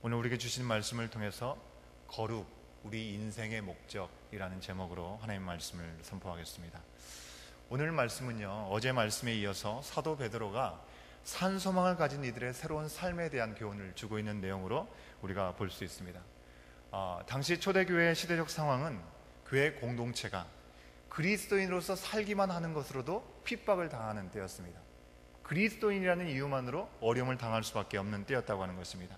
오늘 우리에게 주신 말씀을 통해서 거룩, 우리 인생의 목적이라는 제목으로 하나님의 말씀을 선포하겠습니다. 오늘 말씀은요, 어제 말씀에 이어서 사도 베드로가 산소망을 가진 이들의 새로운 삶에 대한 교훈을 주고 있는 내용으로 우리가 볼 수 있습니다. 당시 초대교회의 시대적 상황은 교회 공동체가 그리스도인으로서 살기만 하는 것으로도 핍박을 당하는 때였습니다. 그리스도인이라는 이유만으로 어려움을 당할 수밖에 없는 때였다고 하는 것입니다.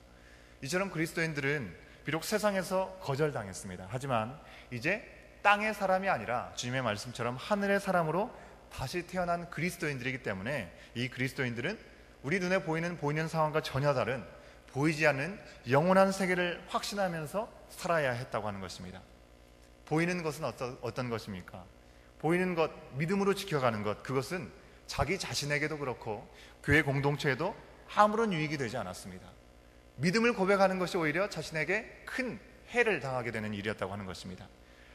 이처럼 그리스도인들은 비록 세상에서 거절당했습니다. 하지만 이제 땅의 사람이 아니라 주님의 말씀처럼 하늘의 사람으로 다시 태어난 그리스도인들이기 때문에 이 그리스도인들은 우리 눈에 보이는 상황과 전혀 다른 보이지 않는 영원한 세계를 확신하면서 살아야 했다고 하는 것입니다. 보이는 것은 어떤 것입니까? 보이는 것, 믿음으로 지켜가는 것, 그것은 자기 자신에게도 그렇고 교회 공동체에도 아무런 유익이 되지 않았습니다. 믿음을 고백하는 것이 오히려 자신에게 큰 해를 당하게 되는 일이었다고 하는 것입니다.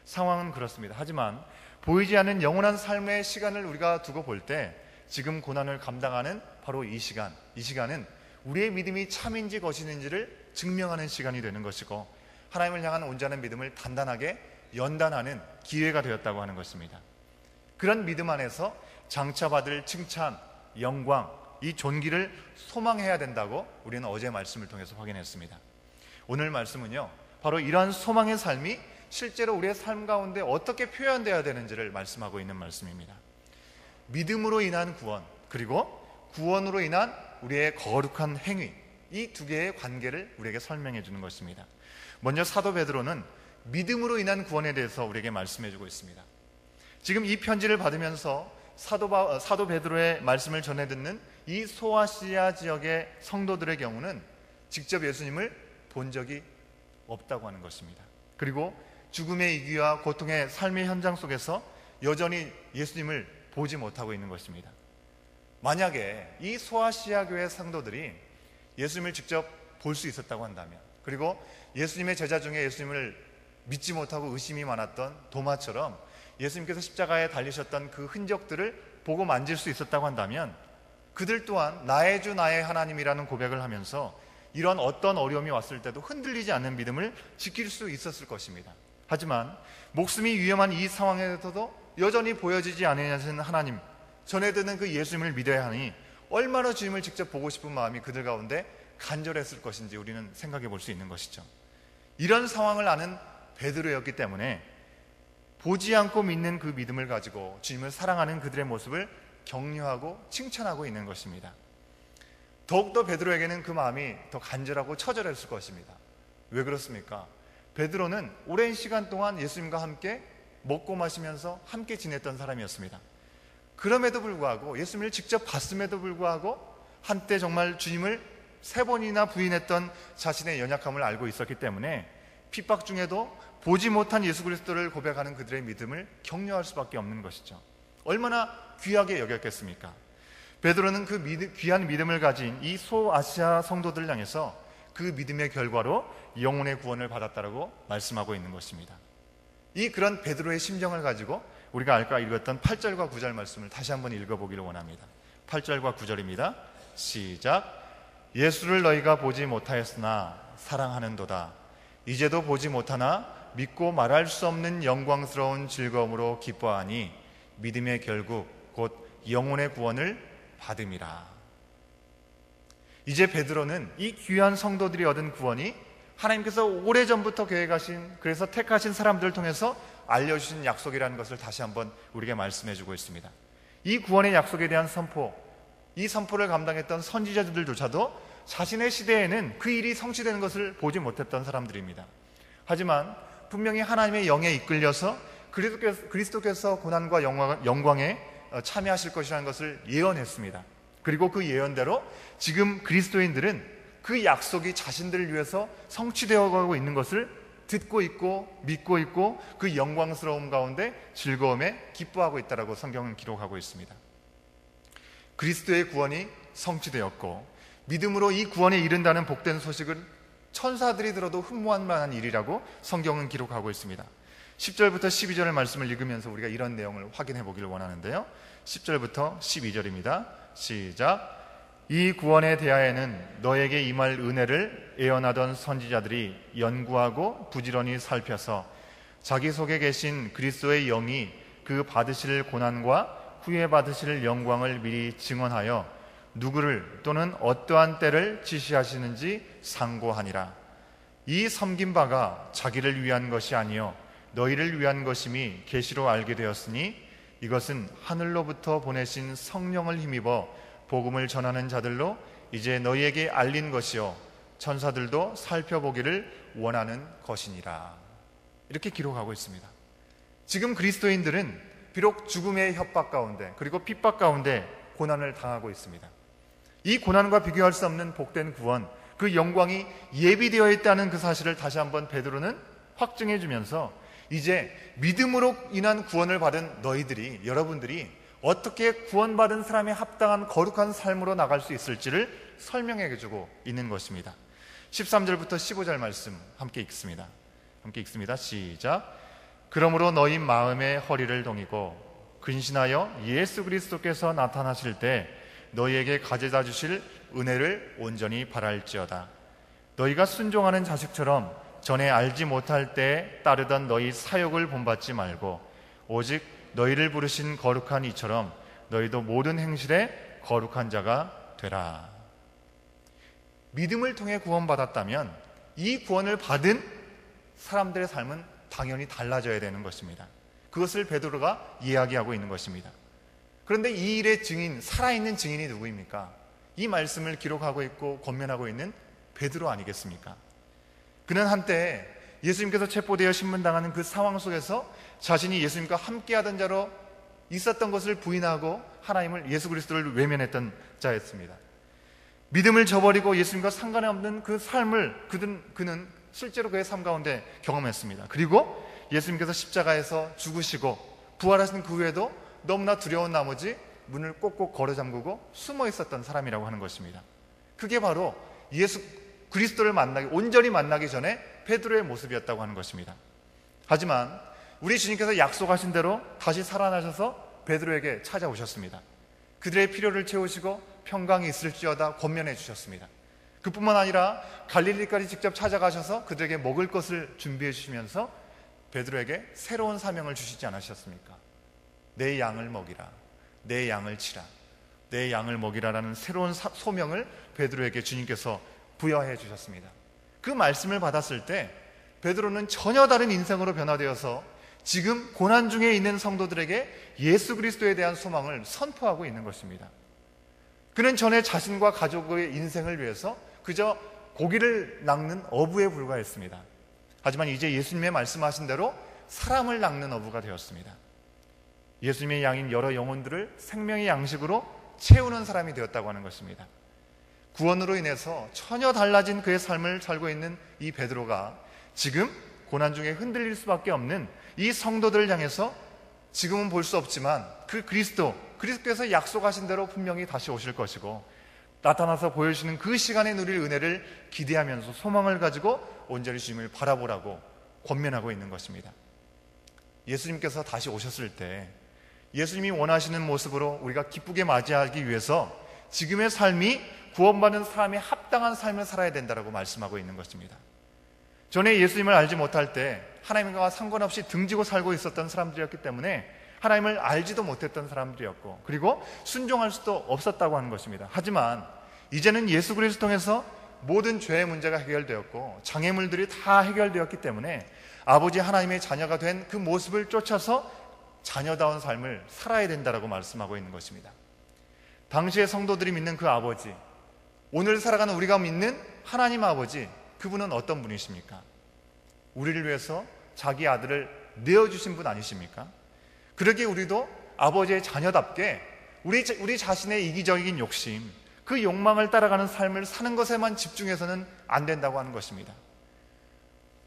상황은 그렇습니다. 하지만 보이지 않는 영원한 삶의 시간을 우리가 두고 볼 때 지금 고난을 감당하는 바로 이 시간은 우리의 믿음이 참인지 거짓인지를 증명하는 시간이 되는 것이고 하나님을 향한 온전한 믿음을 단단하게 연단하는 기회가 되었다고 하는 것입니다. 그런 믿음 안에서 장차받을 칭찬, 영광, 이 존귀를 소망해야 된다고 우리는 어제 말씀을 통해서 확인했습니다. 오늘 말씀은요, 바로 이러한 소망의 삶이 실제로 우리의 삶 가운데 어떻게 표현되어야 되는지를 말씀하고 있는 말씀입니다. 믿음으로 인한 구원, 그리고 구원으로 인한 우리의 거룩한 행위, 이 두 개의 관계를 우리에게 설명해 주는 것입니다. 먼저 사도 베드로는 믿음으로 인한 구원에 대해서 우리에게 말씀해 주고 있습니다. 지금 이 편지를 받으면서 사도 베드로의 말씀을 전해 듣는 이 소아시아 지역의 성도들의 경우는 직접 예수님을 본 적이 없다고 하는 것입니다. 그리고 죽음의 이기와 고통의 삶의 현장 속에서 여전히 예수님을 보지 못하고 있는 것입니다. 만약에 이 소아시아 교회 성도들이 예수님을 직접 볼 수 있었다고 한다면, 그리고 예수님의 제자 중에 예수님을 믿지 못하고 의심이 많았던 도마처럼 예수님께서 십자가에 달리셨던 그 흔적들을 보고 만질 수 있었다고 한다면 그들 또한 나의 주 나의 하나님이라는 고백을 하면서 이런 어떤 어려움이 왔을 때도 흔들리지 않는 믿음을 지킬 수 있었을 것입니다. 하지만 목숨이 위험한 이 상황에서도 여전히 보여지지 않으시는 하나님, 전해 듣는 그 예수님을 믿어야 하니 얼마나 주님을 직접 보고 싶은 마음이 그들 가운데 간절했을 것인지 우리는 생각해 볼 수 있는 것이죠. 이런 상황을 아는 베드로였기 때문에 보지 않고 믿는 그 믿음을 가지고 주님을 사랑하는 그들의 모습을 격려하고 칭찬하고 있는 것입니다. 더욱더 베드로에게는 그 마음이 더 간절하고 처절했을 것입니다. 왜 그렇습니까? 베드로는 오랜 시간 동안 예수님과 함께 먹고 마시면서 함께 지냈던 사람이었습니다. 그럼에도 불구하고 예수님을 직접 봤음에도 불구하고 한때 정말 주님을 3번이나 부인했던 자신의 연약함을 알고 있었기 때문에 핍박 중에도 보지 못한 예수 그리스도를 고백하는 그들의 믿음을 격려할 수밖에 없는 것이죠. 얼마나 귀하게 여겼겠습니까? 베드로는 그 귀한 믿음을 가진 이 소아시아 성도들을 향해서 그 믿음의 결과로 영혼의 구원을 받았다라고 말씀하고 있는 것입니다. 그런 베드로의 심정을 가지고 우리가 아까 읽었던 8절과 9절 말씀을 다시 한번 읽어보기를 원합니다. 8절과 9절입니다. 시작. 예수를 너희가 보지 못하였으나 사랑하는도다. 이제도 보지 못하나 믿고 말할 수 없는 영광스러운 즐거움으로 기뻐하니 믿음의 결국 곧 영혼의 구원을 받음이라. 이제 베드로는 이 귀한 성도들이 얻은 구원이 하나님께서 오래전부터 계획하신, 그래서 택하신 사람들을 통해서 알려주신 약속이라는 것을 다시 한번 우리에게 말씀해주고 있습니다. 이 구원의 약속에 대한 선포, 이 선포를 감당했던 선지자들조차도 자신의 시대에는 그 일이 성취되는 것을 보지 못했던 사람들입니다. 하지만 분명히 하나님의 영에 이끌려서 그리스도께서 고난과 영광에 참여하실 것이라는 것을 예언했습니다. 그리고 그 예언대로 지금 그리스도인들은 그 약속이 자신들을 위해서 성취되어 가고 있는 것을 듣고 있고 믿고 있고 그 영광스러움 가운데 즐거움에 기뻐하고 있다라고 성경은 기록하고 있습니다. 그리스도의 구원이 성취되었고 믿음으로 이 구원에 이른다는 복된 소식은 천사들이 들어도 흠모할 만한 일이라고 성경은 기록하고 있습니다. 10절부터 12절의 말씀을 읽으면서 우리가 이런 내용을 확인해 보기를 원하는데요. 10절부터 12절입니다. 시작. 이 구원에 대하여는 너에게 임할 은혜를 예언하던 선지자들이 연구하고 부지런히 살펴서 자기 속에 계신 그리스도의 영이 그 받으실 고난과 후에 받으실 영광을 미리 증언하여 누구를 또는 어떠한 때를 지시하시는지 상고하니라. 이 섬긴 바가 자기를 위한 것이 아니요 너희를 위한 것임이 계시로 알게 되었으니 이것은 하늘로부터 보내신 성령을 힘입어 복음을 전하는 자들로 이제 너희에게 알린 것이요 천사들도 살펴보기를 원하는 것이니라. 이렇게 기록하고 있습니다. 지금 그리스도인들은 비록 죽음의 협박 가운데 그리고 핍박 가운데 고난을 당하고 있습니다. 이 고난과 비교할 수 없는 복된 구원, 그 영광이 예비되어 있다는 그 사실을 다시 한번 베드로는 확증해 주면서 이제 믿음으로 인한 구원을 받은 너희들이, 여러분들이 어떻게 구원받은 사람에 합당한 거룩한 삶으로 나갈 수 있을지를 설명해 주고 있는 것입니다. 13절부터 15절 말씀 함께 읽습니다. 시작. 그러므로 너희 마음의 허리를 동이고 근신하여 예수 그리스도께서 나타나실 때 너희에게 가져다 주실 은혜를 온전히 바랄지어다. 너희가 순종하는 자식처럼 전에 알지 못할 때 따르던 너희 사욕을 본받지 말고 오직 너희를 부르신 거룩한 이처럼 너희도 모든 행실에 거룩한 자가 되라. 믿음을 통해 구원받았다면 이 구원을 받은 사람들의 삶은 당연히 달라져야 되는 것입니다. 그것을 베드로가 이야기하고 있는 것입니다. 그런데 이 일의 증인, 살아있는 증인이 누구입니까? 이 말씀을 기록하고 있고 권면하고 있는 베드로 아니겠습니까? 그는 한때 예수님께서 체포되어 신문당하는 그 상황 속에서 자신이 예수님과 함께하던 자로 있었던 것을 부인하고 하나님을, 예수 그리스도를 외면했던 자였습니다. 믿음을 저버리고 예수님과 상관이 없는 그 삶을 그는 실제로 그의 삶 가운데 경험했습니다. 그리고 예수님께서 십자가에서 죽으시고 부활하신 그 후에도 너무나 두려운 나머지 문을 꼭꼭 걸어 잠그고 숨어 있었던 사람이라고 하는 것입니다. 그게 바로 예수 그리스도를 온전히 만나기 전에 베드로의 모습이었다고 하는 것입니다. 하지만 우리 주님께서 약속하신 대로 다시 살아나셔서 베드로에게 찾아오셨습니다. 그들의 필요를 채우시고 평강이 있을지어다 권면해 주셨습니다. 그뿐만 아니라 갈릴리까지 직접 찾아가셔서 그들에게 먹을 것을 준비해 주시면서 베드로에게 새로운 사명을 주시지 않으셨습니까? 내 양을 먹이라, 내 양을 치라, 내 양을 먹이라라는 새로운 소명을 베드로에게 주님께서 부여해 주셨습니다. 그 말씀을 받았을 때 베드로는 전혀 다른 인생으로 변화되어서 지금 고난 중에 있는 성도들에게 예수 그리스도에 대한 소망을 선포하고 있는 것입니다. 그는 전에 자신과 가족의 인생을 위해서 그저 고기를 낚는 어부에 불과했습니다. 하지만 이제 예수님의 말씀하신 대로 사람을 낚는 어부가 되었습니다. 예수님의 양인 여러 영혼들을 생명의 양식으로 채우는 사람이 되었다고 하는 것입니다. 구원으로 인해서 전혀 달라진 그의 삶을 살고 있는 이 베드로가 지금 고난 중에 흔들릴 수밖에 없는 이 성도들을 향해서 지금은 볼 수 없지만 그 그리스도께서 약속하신 대로 분명히 다시 오실 것이고 나타나서 보여주시는 그 시간에 누릴 은혜를 기대하면서 소망을 가지고 온전히 주님을 바라보라고 권면하고 있는 것입니다. 예수님께서 다시 오셨을 때 예수님이 원하시는 모습으로 우리가 기쁘게 맞이하기 위해서 지금의 삶이 구원받는 사람의 합당한 삶을 살아야 된다고 말씀하고 있는 것입니다. 전에 예수님을 알지 못할 때 하나님과 상관없이 등지고 살고 있었던 사람들이었기 때문에 하나님을 알지도 못했던 사람들이었고 그리고 순종할 수도 없었다고 하는 것입니다. 하지만 이제는 예수 그리스도를 통해서 모든 죄의 문제가 해결되었고 장애물들이 다 해결되었기 때문에 아버지 하나님의 자녀가 된 그 모습을 쫓아서 자녀다운 삶을 살아야 된다고 말씀하고 있는 것입니다. 당시의 성도들이 믿는 그 아버지, 오늘 살아가는 우리가 믿는 하나님 아버지, 그분은 어떤 분이십니까? 우리를 위해서 자기 아들을 내어주신 분 아니십니까? 그러기에 우리도 아버지의 자녀답게 우리 자신의 이기적인 욕심, 그 욕망을 따라가는 삶을 사는 것에만 집중해서는 안 된다고 하는 것입니다.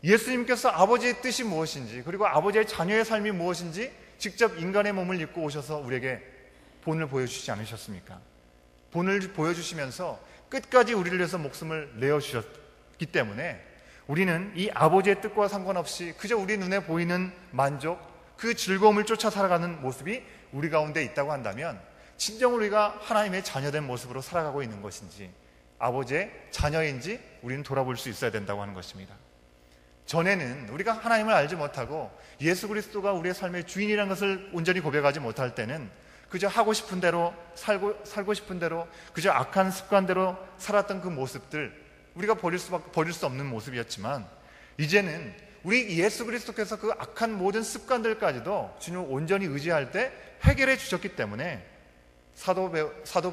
예수님께서 아버지의 뜻이 무엇인지 그리고 아버지의 자녀의 삶이 무엇인지 직접 인간의 몸을 입고 오셔서 우리에게 본을 보여주시지 않으셨습니까? 본을 보여주시면서 끝까지 우리를 위해서 목숨을 내어주셨기 때문에 우리는 이 아버지의 뜻과 상관없이 그저 우리 눈에 보이는 만족, 그 즐거움을 쫓아 살아가는 모습이 우리 가운데 있다고 한다면 진정 우리가 하나님의 자녀된 모습으로 살아가고 있는 것인지, 아버지의 자녀인지 우리는 돌아볼 수 있어야 된다고 하는 것입니다. 전에는 우리가 하나님을 알지 못하고 예수 그리스도가 우리의 삶의 주인이라는 것을 온전히 고백하지 못할 때는 그저 하고 싶은 대로 살고 싶은 대로 그저 악한 습관대로 살았던 그 모습들, 우리가 버릴 수 없는 모습이었지만, 이제는 우리 예수 그리스도께서 그 악한 모든 습관들까지도 주님을 온전히 의지할 때 해결해 주셨기 때문에 사도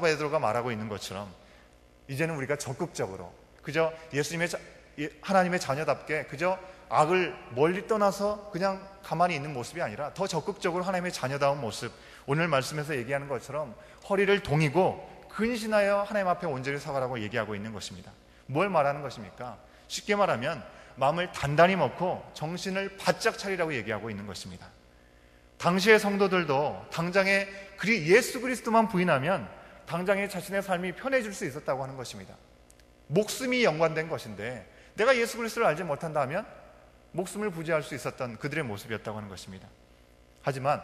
베드로가 말하고 있는 것처럼 이제는 우리가 적극적으로 그저 하나님의 자녀답게 그저 악을 멀리 떠나서 그냥 가만히 있는 모습이 아니라 더 적극적으로 하나님의 자녀다운 모습, 오늘 말씀에서 얘기하는 것처럼 허리를 동이고 근신하여 하나님 앞에 온전히 서가라고 얘기하고 있는 것입니다. 뭘 말하는 것입니까? 쉽게 말하면 마음을 단단히 먹고 정신을 바짝 차리라고 얘기하고 있는 것입니다. 당시의 성도들도 당장에 예수 그리스도만 부인하면 당장에 자신의 삶이 편해질 수 있었다고 하는 것입니다. 목숨이 연관된 것인데 내가 예수 그리스도를 알지 못한다 하면 목숨을 부지할 수 있었던 그들의 모습이었다고 하는 것입니다. 하지만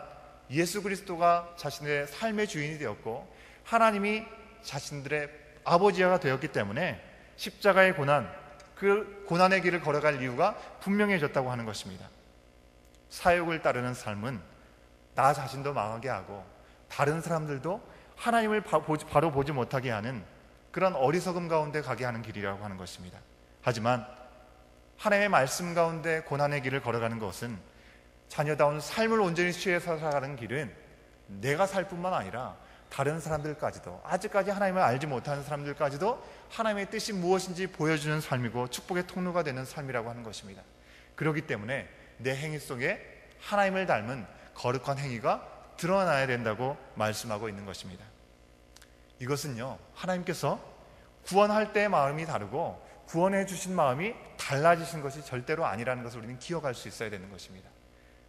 예수 그리스도가 자신의 삶의 주인이 되었고 하나님이 자신들의 아버지가 되었기 때문에 십자가의 고난, 그 고난의 길을 걸어갈 이유가 분명해졌다고 하는 것입니다. 사역을 따르는 삶은 나 자신도 망하게 하고 다른 사람들도 하나님을 바로 보지 못하게 하는 그런 어리석음 가운데 가게 하는 길이라고 하는 것입니다. 하지만 하나님의 말씀 가운데 고난의 길을 걸어가는 것은, 자녀다운 삶을 온전히 취해서 살아가는 길은 내가 살 뿐만 아니라 다른 사람들까지도, 아직까지 하나님을 알지 못하는 사람들까지도 하나님의 뜻이 무엇인지 보여주는 삶이고 축복의 통로가 되는 삶이라고 하는 것입니다. 그렇기 때문에 내 행위 속에 하나님을 닮은 거룩한 행위가 드러나야 된다고 말씀하고 있는 것입니다. 이것은요, 하나님께서 구원할 때의 마음이 다르고 구원해 주신 마음이 달라지신 것이 절대로 아니라는 것을 우리는 기억할 수 있어야 되는 것입니다.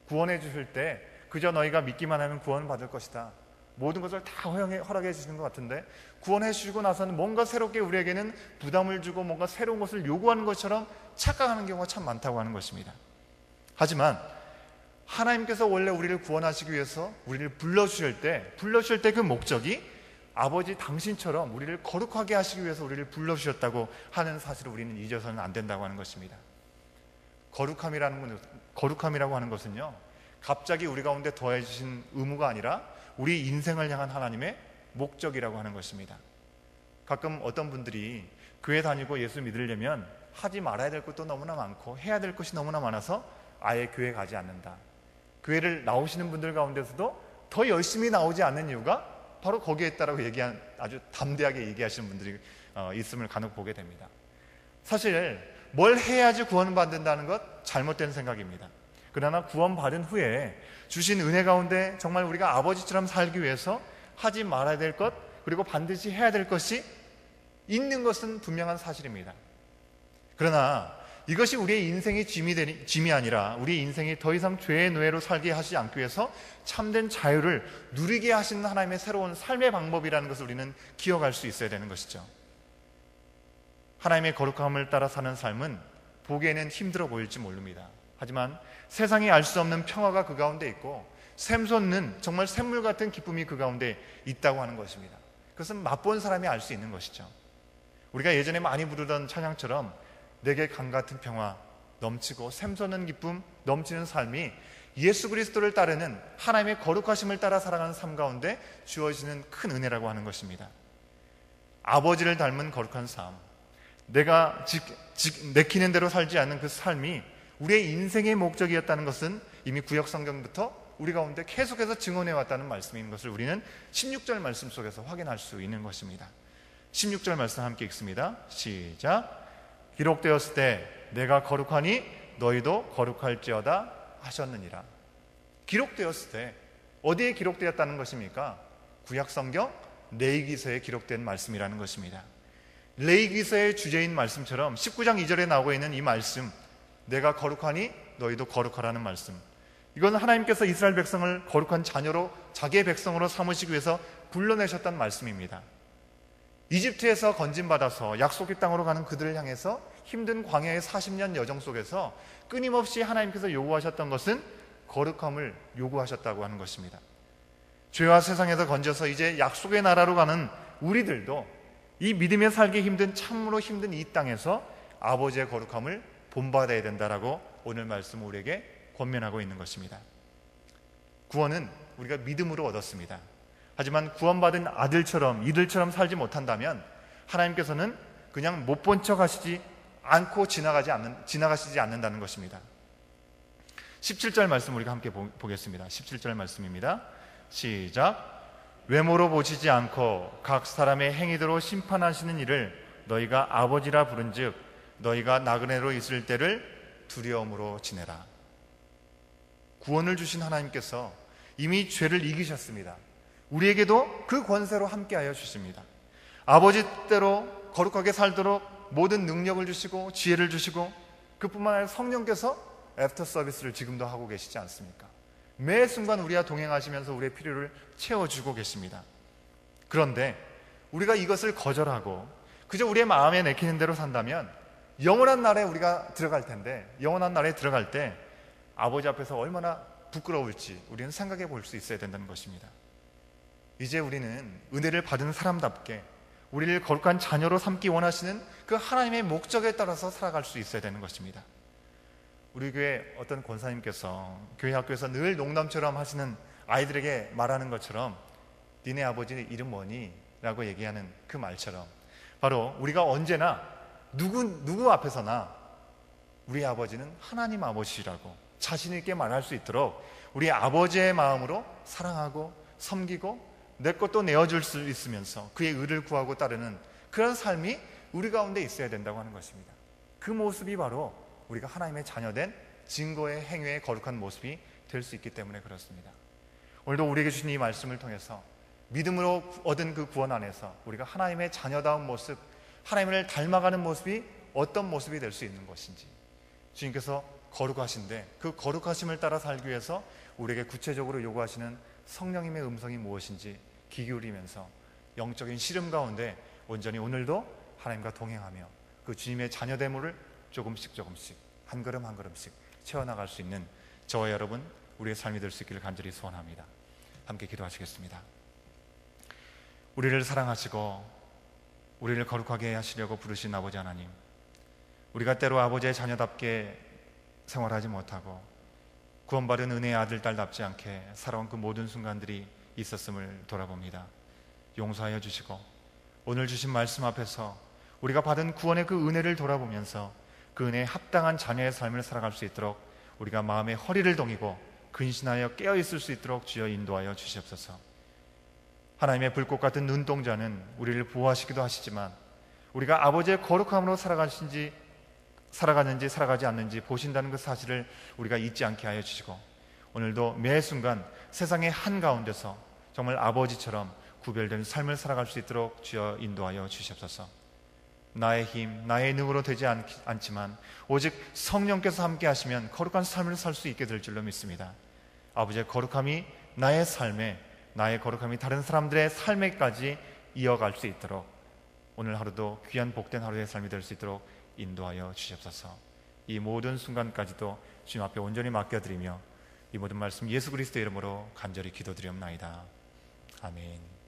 구원해 주실 때 그저 너희가 믿기만 하면 구원받을 것이다, 모든 것을 다 허락해 주시는 것 같은데, 구원해 주시고 나서는 뭔가 새롭게 우리에게는 부담을 주고 뭔가 새로운 것을 요구하는 것처럼 착각하는 경우가 참 많다고 하는 것입니다. 하지만 하나님께서 원래 우리를 구원하시기 위해서 우리를 불러주실 때 그 목적이 아버지 당신처럼 우리를 거룩하게 하시기 위해서 우리를 불러주셨다고 하는 사실을 우리는 잊어서는 안 된다고 하는 것입니다. 거룩함이라고 하는 것은요, 갑자기 우리 가운데 더해주신 의무가 아니라 우리 인생을 향한 하나님의 목적이라고 하는 것입니다. 가끔 어떤 분들이 교회 다니고 예수 믿으려면 하지 말아야 될 것도 너무나 많고 해야 될 것이 너무나 많아서 아예 교회 가지 않는다. 교회를 나오시는 분들 가운데서도 더 열심히 나오지 않는 이유가 바로 거기에 있다라고 아주 담대하게 얘기하시는 분들이 있음을 간혹 보게 됩니다. 사실 뭘 해야지 구원받는다는 것 잘못된 생각입니다. 그러나 구원받은 후에 주신 은혜 가운데 정말 우리가 아버지처럼 살기 위해서 하지 말아야 될 것, 그리고 반드시 해야 될 것이 있는 것은 분명한 사실입니다. 그러나 이것이 우리의 인생의 짐이 아니라 우리 인생이 더 이상 죄의 노예로 살게 하시지 않기 위해서 참된 자유를 누리게 하시는 하나님의 새로운 삶의 방법이라는 것을 우리는 기억할 수 있어야 되는 것이죠. 하나님의 거룩함을 따라 사는 삶은 보기에는 힘들어 보일지 모릅니다. 하지만 세상이 알 수 없는 평화가 그 가운데 있고 샘솟는 정말 샘물 같은 기쁨이 그 가운데 있다고 하는 것입니다. 그것은 맛본 사람이 알 수 있는 것이죠. 우리가 예전에 많이 부르던 찬양처럼 내게 강 같은 평화 넘치고 샘솟는 기쁨 넘치는 삶이 예수 그리스도를 따르는 하나님의 거룩하심을 따라 살아가는 삶 가운데 주어지는 큰 은혜라고 하는 것입니다. 아버지를 닮은 거룩한 삶, 내가 내키는 대로 살지 않는 그 삶이 우리의 인생의 목적이었다는 것은 이미 구약 성경부터 우리 가운데 계속해서 증언해 왔다는 말씀인 것을 우리는 16절 말씀 속에서 확인할 수 있는 것입니다. 16절 말씀 함께 읽습니다. 시작. 기록되었을 때 내가 거룩하니 너희도 거룩할지어다 하셨느니라. 기록되었을 때 어디에 기록되었다는 것입니까? 구약 성경 레위기서에 기록된 말씀이라는 것입니다. 레위기서의 주제인 말씀처럼 19장 2절에 나오고 있는 이 말씀, 내가 거룩하니 너희도 거룩하라는 말씀, 이건 하나님께서 이스라엘 백성을 거룩한 자녀로 자기의 백성으로 삼으시기 위해서 불러내셨던 말씀입니다. 이집트에서 건진받아서 약속의 땅으로 가는 그들을 향해서 힘든 광야의 40년 여정 속에서 끊임없이 하나님께서 요구하셨던 것은 거룩함을 요구하셨다고 하는 것입니다. 죄와 세상에서 건져서 이제 약속의 나라로 가는 우리들도 이 믿음에 살기 힘든, 참으로 힘든 이 땅에서 아버지의 거룩함을 본받아야 된다라고 오늘 말씀 우리에게 권면하고 있는 것입니다. 구원은 우리가 믿음으로 얻었습니다. 하지만 구원받은 아들처럼, 이들처럼 살지 못한다면 하나님께서는 그냥 못 본 척 하시지 않고 지나가시지 않는다는 것입니다. 17절 말씀 우리가 함께 보겠습니다. 17절 말씀입니다. 시작. 외모로 보시지 않고 각 사람의 행위대로 심판하시는 이를 너희가 아버지라 부른즉 너희가 나그네로 있을 때를 두려움으로 지내라. 구원을 주신 하나님께서 이미 죄를 이기셨습니다. 우리에게도 그 권세로 함께하여 주십니다. 아버지대로 거룩하게 살도록 모든 능력을 주시고 지혜를 주시고, 그뿐만 아니라 성령께서 애프터 서비스를 지금도 하고 계시지 않습니까? 매 순간 우리와 동행하시면서 우리의 필요를 채워주고 계십니다. 그런데 우리가 이것을 거절하고 그저 우리의 마음에 내키는 대로 산다면 영원한 날에 우리가 들어갈 텐데, 영원한 날에 들어갈 때 아버지 앞에서 얼마나 부끄러울지 우리는 생각해 볼 수 있어야 된다는 것입니다. 이제 우리는 은혜를 받은 사람답게 우리를 거룩한 자녀로 삼기 원하시는 그 하나님의 목적에 따라서 살아갈 수 있어야 되는 것입니다. 우리 교회 어떤 권사님께서 교회 학교에서 늘 농담처럼 하시는 아이들에게 말하는 것처럼 니네 아버지 이름 뭐니? 라고 얘기하는 그 말처럼, 바로 우리가 언제나 누구 앞에서나 우리 아버지는 하나님 아버지라고 자신 있게 말할 수 있도록 우리 아버지의 마음으로 사랑하고 섬기고 내 것도 내어줄 수 있으면서 그의 의를 구하고 따르는 그런 삶이 우리 가운데 있어야 된다고 하는 것입니다. 그 모습이 바로 우리가 하나님의 자녀된 증거의 행위의 거룩한 모습이 될 수 있기 때문에 그렇습니다. 오늘도 우리에게 주신 이 말씀을 통해서 믿음으로 얻은 그 구원 안에서 우리가 하나님의 자녀다운 모습, 하나님을 닮아가는 모습이 어떤 모습이 될 수 있는 것인지, 주님께서 거룩하신데 그 거룩하심을 따라 살기 위해서 우리에게 구체적으로 요구하시는 성령님의 음성이 무엇인지 귀 기울이면서 영적인 시름 가운데 온전히 오늘도 하나님과 동행하며 그 주님의 자녀됨을 조금씩 한 걸음 한 걸음씩 채워나갈 수 있는 저와 여러분 우리의 삶이 될 수 있기를 간절히 소원합니다. 함께 기도하시겠습니다. 우리를 사랑하시고 우리를 거룩하게 하시려고 부르신 아버지 하나님, 우리가 때로 아버지의 자녀답게 생활하지 못하고 구원받은 은혜의 아들, 딸답지 않게 살아온 그 모든 순간들이 있었음을 돌아봅니다. 용서하여 주시고 오늘 주신 말씀 앞에서 우리가 받은 구원의 그 은혜를 돌아보면서 그 은혜에 합당한 자녀의 삶을 살아갈 수 있도록 우리가 마음의 허리를 동이고 근신하여 깨어있을 수 있도록 주여 인도하여 주시옵소서. 하나님의 불꽃 같은 눈동자는 우리를 보호하시기도 하시지만 우리가 아버지의 거룩함으로 살아가는지 살아가지 않는지 보신다는 그 사실을 우리가 잊지 않게 하여 주시고, 오늘도 매 순간 세상의 한가운데서 정말 아버지처럼 구별된 삶을 살아갈 수 있도록 주여 인도하여 주시옵소서. 나의 힘, 나의 능으로 되지 않지만 오직 성령께서 함께 하시면 거룩한 삶을 살 수 있게 될 줄로 믿습니다. 아버지의 거룩함이 나의 삶에, 나의 거룩함이 다른 사람들의 삶에까지 이어갈 수 있도록 오늘 하루도 귀한 복된 하루의 삶이 될 수 있도록 인도하여 주시옵소서. 이 모든 순간까지도 주님 앞에 온전히 맡겨드리며 이 모든 말씀 예수 그리스도의 이름으로 간절히 기도드리옵나이다. 아멘.